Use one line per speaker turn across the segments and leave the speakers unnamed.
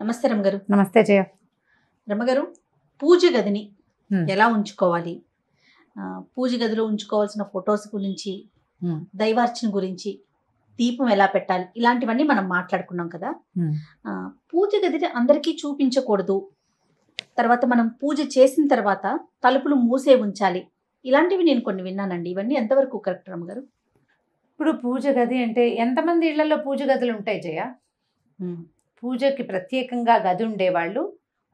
నమస్తే రమగారు.
నమస్తే జయ.
రమగారు, పూజ గదిని ఎలా ఉంచుకోవాలి, పూజ గదిలో ఉంచుకోవాల్సిన ఫొటోస్ గురించి, దైవార్చన గురించి, దీపం ఎలా పెట్టాలి, ఇలాంటివన్నీ మనం మాట్లాడుకున్నాం కదా. పూజ గదిని అందరికీ చూపించకూడదు, తర్వాత మనం పూజ చేసిన తర్వాత తలుపులు మూసే ఉంచాలి, ఇలాంటివి నేను కొన్ని విన్నానండి. ఇవన్నీ ఎంతవరకు కరెక్ట్ రమగారు?
ఇప్పుడు పూజ గది అంటే ఎంతమంది ఇళ్లలో పూజ గదులు ఉంటాయి జయ? పూజకి ప్రత్యేకంగా గది ఉండేవాళ్ళు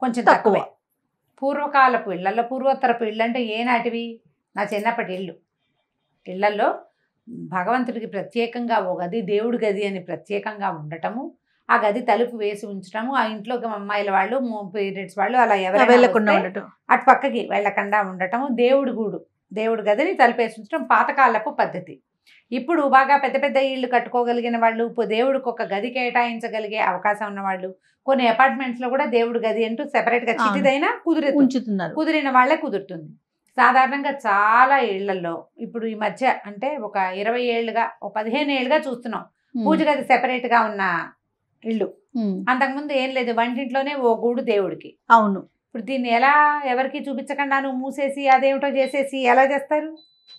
కొంచెం తక్కువే. పూర్వకాలపు ఇళ్లలో, పూర్వోత్తరపు ఇళ్ళు అంటే ఏనాటివి? నా చిన్నప్పటి ఇళ్లలో భగవంతుడికి ప్రత్యేకంగా ఓ గది, దేవుడి గది అని ప్రత్యేకంగా ఉండటము, ఆ గది తలుపు వేసి ఉంచటము, ఆ ఇంట్లోకి అమ్మాయిల వాళ్ళు, పీరియడ్స్ వాళ్ళు అలా ఎవరైనా వెళ్ళకుండా ఉండటం, అటు పక్కకి వెళ్ళకుండా ఉండటము, దేవుడి గదిని తలుపేసి ఉంచడం పాతకాలపు పద్ధతి. ఇప్పుడు బాగా పెద్ద పెద్ద ఇళ్ళు కట్టుకోగలిగిన వాళ్ళు, దేవుడికి ఒక గది కేటాయించగలిగే అవకాశం ఉన్నవాళ్ళు, కొన్ని అపార్ట్మెంట్స్లో కూడా దేవుడి గది అంటూ సెపరేట్గా చిటిదైనా కుదిరిన వాళ్ళే కుదురుతుంది. సాధారణంగా చాలా ఇళ్లలో ఇప్పుడు ఈ మధ్య అంటే ఒక 20 ఏళ్ళుగా, ఒక 15 ఏళ్ళుగా చూస్తున్నాం పూజ గది సెపరేట్గా ఉన్న ఇళ్ళు. అంతకుముందు ఏం లేదు, వంటింట్లోనే ఓ గూడు దేవుడికి.
అవును.
ఇప్పుడు దీన్ని ఎలా ఎవరికి చూపించకుండా నువ్వు మూసేసి అదేమిటో చేసేసి ఎలా చేస్తారు?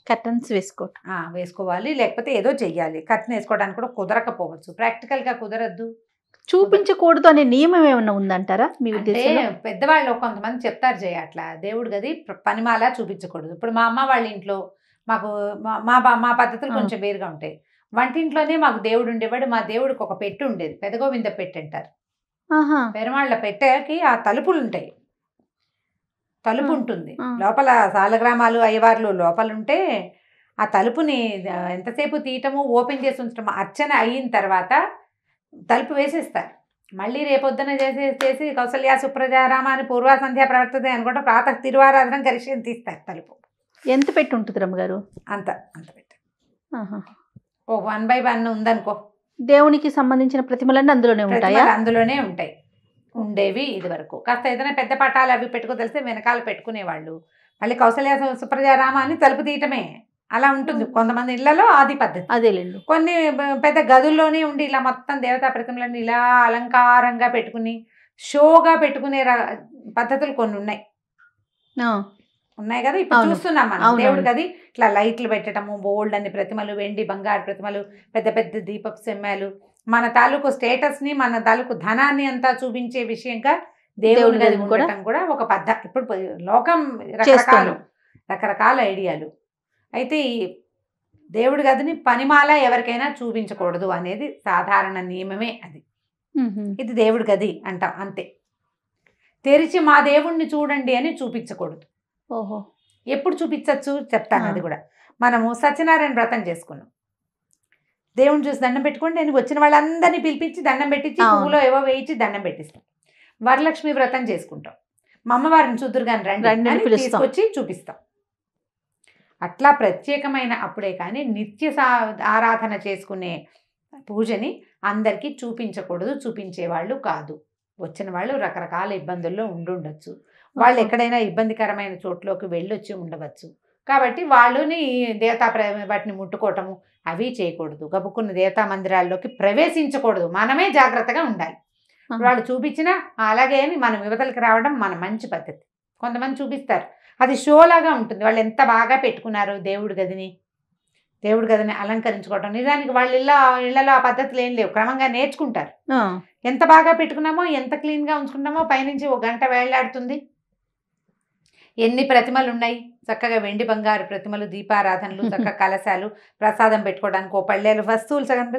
కర్టన్స్
వేసుకోవాలి, లేకపోతే ఏదో చెయ్యాలి. కర్టన్ వేసుకోవడానికి కూడా కుదరకపోవచ్చు, ప్రాక్టికల్గా కుదరద్దు,
చూపించకూడదు అనే నియమం ఏమన్నా ఉందంటారా?
అంటే పెద్దవాళ్ళు కొంతమంది చెప్తారు జయ, అట్లా దేవుడి గది పనిమాలా చూపించకూడదు. ఇప్పుడు మా అమ్మ వాళ్ళ ఇంట్లో మాకు మా పద్ధతులు కొంచెం వేరుగా ఉంటాయి. వంటింట్లోనే మాకు దేవుడు ఉండేవాడు. మా దేవుడికి ఒక పెట్టు ఉండేది, పెదగోవింద పెట్టు అంటారు. పెరుమాళ్ళ పెట్టెకి ఆ తలుపులు ఉంటాయి, తలుపు ఉంటుంది లోపల. సాలగ్రామాలు అయ్యవార్లు లోపల ఉంటే ఆ తలుపుని ఎంతసేపు తీయటము, ఓపెన్ చేసి ఉంచటము, అర్చన అయిన తర్వాత తలుపు వేసేస్తారు. మళ్ళీ రేపొద్దున చేసి కౌసల్య సుప్రజారామ అని పూర్వ సంధ్యా ప్రవర్తతే అనుకుంటే ప్రాతः తిరువారాధన కలిసి తీస్తారు తలుపు.
ఎంత పెట్టి ఉంటుంది రమ్మగారు?
అంత పెట్టి ఓ 1/1 ఉందనుకో.
దేవునికి సంబంధించిన ప్రతిమలన్నీ అందులోనే ఉంటాయి.
అందులోనే ఉంటాయి, ఉండేవి ఇది వరకు. కాస్త ఏదైనా పెద్ద పటాలు అవి పెట్టుకో తెలిస్తే వెనకాల పెట్టుకునేవాళ్ళు. మళ్ళీ కౌసల్య సుప్రజారామ అని తలుపు తీయటమే అలా ఉంటుంది. కొంతమంది ఇళ్లలో ఆది పద్ధతి అదేలేండి. కొన్ని పెద్ద గదుల్లోనే ఉండి ఇలా మొత్తం దేవతా ప్రతిమలన్నీ ఇలా అలంకారంగా పెట్టుకుని షోగా పెట్టుకునే పద్ధతులు కొన్ని ఉన్నాయి కదా. ఇప్పుడు చూస్తున్నాం మనం దేవుడి గది ఇట్లా లైట్లు పెట్టడము, బోల్డ్ అని ప్రతిమలు, వెండి బంగారు ప్రతిమలు, పెద్ద పెద్ద దీపపు సెమ్మాలు, మన తాలూకు స్టేటస్ని, మన తాలూకు ధనాన్ని అంతా చూపించే విషయంగా దేవుడి గది ఉండటం కూడా ఒక పద్ధతి. ఇప్పుడు లోకం రకరకాల ఐడియాలు. అయితే ఈ దేవుడి గదిని పనిమాల ఎవరికైనా చూపించకూడదు అనేది సాధారణ నియమమే. ఇది దేవుడి గది అంటాం అంతే. తెరిచి మా దేవుణ్ణి చూడండి అని చూపించకూడదు.
ఓహో,
ఎప్పుడు చూపించచ్చు చెప్తాను. అది కూడా మనము సత్యనారాయణ వ్రతం చేసుకున్నాం, దేవుని చూసి దండం పెట్టుకోండి అని వచ్చిన వాళ్ళందరినీ పిలిపించి దండం పెట్టించి పువ్వులో ఏవో వేయించి దండం పెట్టిస్తాం. వరలక్ష్మి వ్రతం చేసుకుంటాం, మా అమ్మవారిని చూద్దురుగాని రండి తీసుకొచ్చి చూపిస్తాం. అట్లా ప్రత్యేకమైన అప్పుడే కానీ నిత్య ఆరాధన చేసుకునే పూజని అందరికీ చూపించకూడదు, చూపించేవాళ్ళు కాదు. వచ్చిన వాళ్ళు రకరకాల ఇబ్బందుల్లో ఉండొచ్చు, వాళ్ళు ఎక్కడైనా ఇబ్బందికరమైన చోట్లోకి వెళ్ళొచ్చి ఉండవచ్చు. కాబట్టి వాళ్ళని దేవతా వాటిని ముట్టుకోవటము అవి చేయకూడదు. గబుక్కున్న దేవతా మందిరాల్లోకి ప్రవేశించకూడదు, మనమే జాగ్రత్తగా ఉండాలి. వాళ్ళు చూపించినా అలాగే అని మనం యువతలకి రావడం మన మంచి పద్ధతి. కొంతమంది చూపిస్తారు, అది షోలాగా ఉంటుంది. వాళ్ళు ఎంత బాగా పెట్టుకున్నారు దేవుడి గదిని అలంకరించుకోవటం. నిజానికి వాళ్ళ ఇళ్లలో ఆ పద్ధతులు ఏం లేవు, క్రమంగా నేర్చుకుంటారు. ఎంత బాగా పెట్టుకున్నామో, ఎంత క్లీన్గా ఉంచుకున్నామో పైనుంచి ఒక గంట వేళ్లాడుతుంది. ఎన్ని ప్రతిమలు ఉన్నాయి, చక్కగా వెండి బంగారు ప్రతిమలు, దీపారాధనలు, చక్కగా కలశాలు, ప్రసాదం పెట్టుకోవడానికి ఓ పళ్ళేలు, వస్తువులు సగం.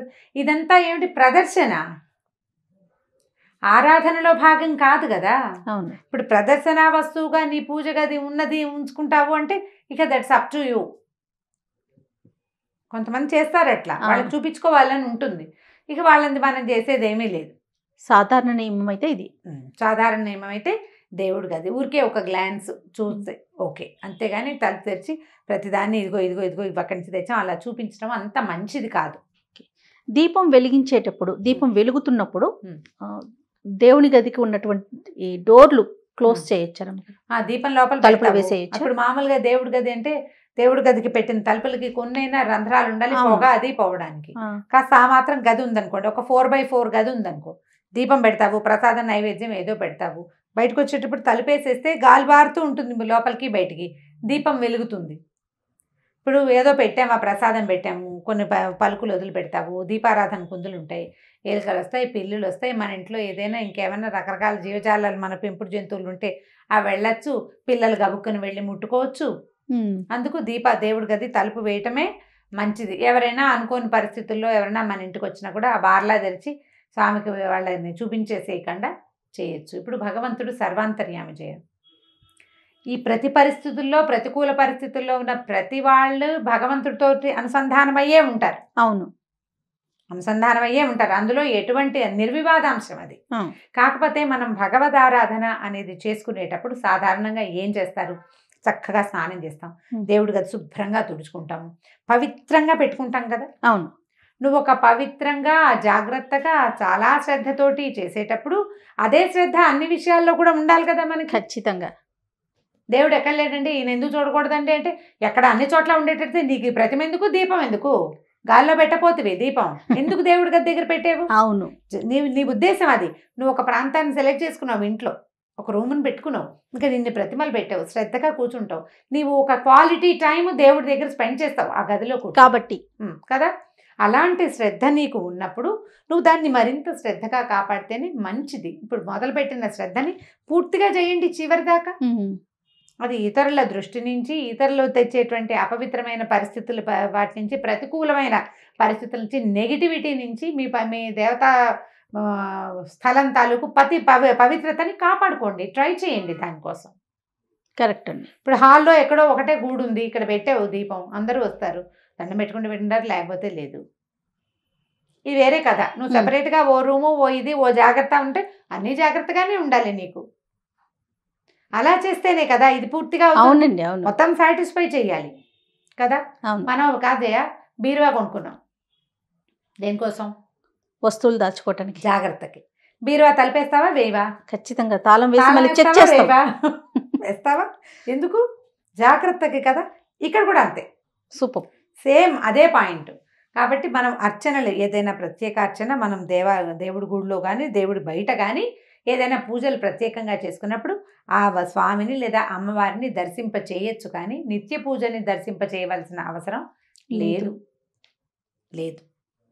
ఇదంతా ఏమిటి? ప్రదర్శన, ఆరాధనలో భాగం కాదు కదా. ఇప్పుడు ప్రదర్శన వస్తువుగా నీ పూజ గది ఉన్నది ఉంచుకుంటావు అంటే ఇక దట్స్ అప్ టు యూ. కొంతమంది చేస్తారు అట్లా, వాళ్ళకి చూపించుకోవాలని ఉంటుంది. ఇక వాళ్ళని మనం చేసేది ఏమీ లేదు.
సాధారణ నియమం అయితే ఇది.
సాధారణ నియమం అయితే దేవుడి గది ఊరికే ఒక గ్లాన్స్ చూస్తే ఓకే, అంతేగాని తలుపు తెరిచి ప్రతిదాన్ని ఇదిగో ఇక్కడి నుంచి తెచ్చాం అలా చూపించడం అంత మంచిది కాదు.
దీపం వెలిగించేటప్పుడు, దీపం వెలుగుతున్నప్పుడు దేవుని గదికి ఉన్నటువంటి డోర్లు క్లోజ్ చేయొచ్చు.
దీపం లోపల తలుపులు వేసేయచ్చు. ఇప్పుడు మామూలుగా దేవుడి గది అంటే దేవుడి గదికి పెట్టిన తలుపులకి కొన్నైనా రంధ్రాలు ఉండాలి, పొగ అది పోవడానికి. కాస్త ఆ మాత్రం గది ఉందనుకోండి, ఒక 4x4 గది ఉందనుకో, దీపం పెడతావు, ప్రసాదం నైవేద్యం ఏదో పెడతావు, బయటకు వచ్చేటప్పుడు తలుపేసేస్తే గాలి బారుతూ ఉంటుంది లోపలికి బయటికి, దీపం వెలుగుతుంది. ఇప్పుడు ఏదో పెట్టాము, ఆ ప్రసాదం పెట్టాము, కొన్ని పలుకులు వదిలి పెడతావు, దీపారాధన కుందులు ఉంటాయి, ఎలుకలు వస్తాయి, పిల్లులు వస్తాయి, మన ఇంట్లో ఏదైనా ఇంకేమైనా రకరకాల జీవజాలాలు మన పెంపుడు జంతువులు ఉంటే అవి వెళ్ళచ్చు, పిల్లలు గబుక్కుని వెళ్ళి ముట్టుకోవచ్చు. అందుకు దేవుడి గది తలుపు వేయటమే మంచిది. ఎవరైనా అనుకోని పరిస్థితుల్లో ఎవరైనా మన ఇంటికి వచ్చినా కూడా ఆ బార్లా తెరిచి స్వామికి వాళ్ళని చూపించేసేయకుండా చేయొచ్చు. ఇప్పుడు భగవంతుడు సర్వాంతర్యామి చేయాలి. ఈ ప్రతి పరిస్థితుల్లో, ప్రతికూల పరిస్థితుల్లో ఉన్న ప్రతి వాళ్ళు భగవంతుడితో అనుసంధానమయ్యే ఉంటారు.
అవును,
అనుసంధానమయ్యే ఉంటారు. అందులో ఎటువంటి నిర్వివాదాంశం అది. కాకపోతే మనం భగవదారాధన అనేది చేసుకునేటప్పుడు సాధారణంగా ఏం చేస్తారు, చక్కగా స్నానం చేస్తాం, దేవుడి గది శుభ్రంగా తుడుచుకుంటాము, పవిత్రంగా పెట్టుకుంటాం కదా.
అవును,
నువ్వు ఒక పవిత్రంగా జాగ్రత్తగా చాలా శ్రద్ధతోటి చేసేటప్పుడు అదే శ్రద్ధ అన్ని విషయాల్లో కూడా ఉండాలి కదా మనకి.
ఖచ్చితంగా.
దేవుడు ఎక్కడ లేడండి, ఈయన ఎందుకు చూడకూడదండి అంటే ఎక్కడ అన్ని చోట్ల ఉండేటట్టు నీకు ఈ ప్రతిమ ఎందుకు, దీపం ఎందుకు, గాల్లో పెట్టపోతువి దీపం ఎందుకు దేవుడి గది దగ్గర పెట్టేవు.
అవును,
నీ ఉద్దేశం అది. నువ్వు ఒక ప్రాంతాన్ని సెలెక్ట్ చేసుకున్నావు, ఇంట్లో ఒక రూమ్ని పెట్టుకున్నావు, ఇంకా నిన్ను ప్రతిమలు పెట్టావు, శ్రద్ధగా కూర్చుంటావు, నీవు ఒక క్వాలిటీ టైం దేవుడి దగ్గర స్పెండ్ చేస్తావు ఆ గదిలో
కాబట్టి
కదా. అలాంటి శ్రద్ధ నీకు ఉన్నప్పుడు నువ్వు దాన్ని మరింత శ్రద్ధగా కాపాడితేనే మంచిది. ఇప్పుడు మొదలుపెట్టిన శ్రద్ధని పూర్తిగా చేయండి చివరి దాకా. అది ఇతరుల దృష్టి నుంచి, ఇతరులు తెచ్చేటువంటి అపవిత్రమైన పరిస్థితులు, వాటి నుంచి, ప్రతికూలమైన పరిస్థితుల నుంచి, నెగిటివిటీ నుంచి మీ దేవతా స్థలం తాలూకు పవిత్రతని కాపాడుకోండి, ట్రై చేయండి దానికోసం.
కరెక్ట్ అండి.
ఇప్పుడు హాల్లో ఎక్కడో ఒకటే గూడు ఉంది, ఇక్కడ పెట్టావు దీపం, అందరూ వస్తారు, దండం పెట్టుకుంటూ పెట్టినారు, లేకపోతే లేదు, ఇది వేరే కదా. నువ్వు సెపరేట్గా ఓ రూము, ఓ ఇది, ఓ జాగ్రత్త ఉంటే అన్నీ జాగ్రత్తగానే ఉండాలి నీకు. అలా చేస్తేనే కదా ఇది పూర్తిగా.
అవునండి, అవును,
మొత్తం సాటిస్ఫై చేయాలి కదా. మనం కాదయా బీరువా కొనుక్కున్నాం, దేనికోసం,
వస్తువులు దాచుకోవటానికి,
జాగ్రత్తకి. బీరువా తలిపేస్తావా, వేయవా?
ఖచ్చితంగా తాళం వేసి మళ్ళీ చెక్ చేస్తావా,
వేస్తావా? ఎందుకు, జాగ్రత్తకి కదా. ఇక్కడ కూడా అంతే,
సూపర్,
సేమ్ అదే పాయింట్. కాబట్టి మనం అర్చనలు, ఏదైనా ప్రత్యేక అర్చన మనం దేవుడి గుడిలో కానీ దేవుడి బయట కానీ ఏదైనా పూజలు ప్రత్యేకంగా చేసుకున్నప్పుడు ఆ స్వామిని లేదా అమ్మవారిని దర్శింప చేయొచ్చు, కానీ నిత్య పూజని దర్శింప చేయవలసిన అవసరం లేదు.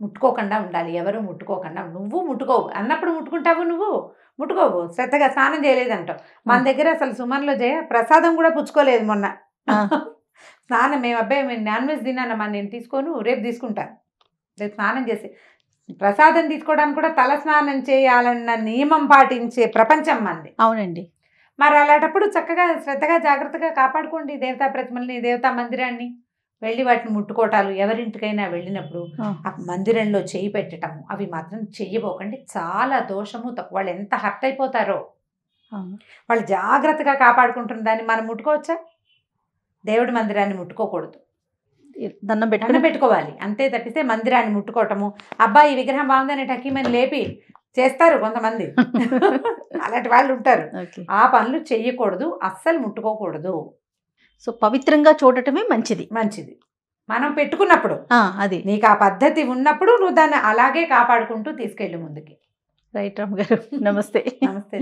ముట్టుకోకుండా ఉండాలి, ఎవరు ముట్టుకోకుండా. నువ్వు ముట్టుకోవు అన్నప్పుడు ముట్టుకుంటావు, నువ్వు ముట్టుకోవు, శ్రద్ధగా స్నానం చేయలేదంటావు. మన దగ్గర అసలు సుమన్లో ప్రసాదం కూడా పుచ్చుకోలేదు మొన్న. స్నానం మేము నాన్ వెజ్ తిన్నానమ్మా, నేను తీసుకోను, రేపు తీసుకుంటాను, రేపు స్నానం చేసి ప్రసాదం తీసుకోవడానికి కూడా తల స్నానం చేయాలన్న నియమం పాటించే ప్రపంచం మంది.
అవునండి.
మరి అలాంటప్పుడు చక్కగా శ్రద్ధగా జాగ్రత్తగా కాపాడుకోండి దేవతా ప్రతిమల్ని, దేవతా మందిరాన్ని. వెళ్ళి వాటిని ముట్టుకోవటాలు, ఎవరింటికైనా వెళ్ళినప్పుడు ఆ మందిరంలో చేయి పెట్టడం అవి మాత్రం చెయ్యబోకండి, చాలా దోషము. వాళ్ళు ఎంత హర్ట్ అయిపోతారో. వాళ్ళు జాగ్రత్తగా కాపాడుకుంటున్న దాన్ని మనం ముట్టుకోవచ్చా? దేవుడి మందిరాన్ని ముట్టుకోకూడదు,
దండం
పెట్టుకోవాలి అంతే. తప్పిస్తే మందిరాన్ని ముట్టుకోవటము, అబ్బాయి ఈ విగ్రహం బాగుందని టకీమని లేపి చేస్తారు కొంతమంది, అలాంటి వాళ్ళు ఉంటారు. ఆ పనులు చెయ్యకూడదు, అస్సలు ముట్టుకోకూడదు.
సో పవిత్రంగా చూడటమే మంచిది.
మనం పెట్టుకున్నప్పుడు
అది
నీకు ఆ పద్ధతి ఉన్నప్పుడు నువ్వు దాన్ని అలాగే కాపాడుకుంటూ తీసుకెళ్ళు ముందుకి.
రైట్ రామ్ గారు, నమస్తే.
నమస్తే.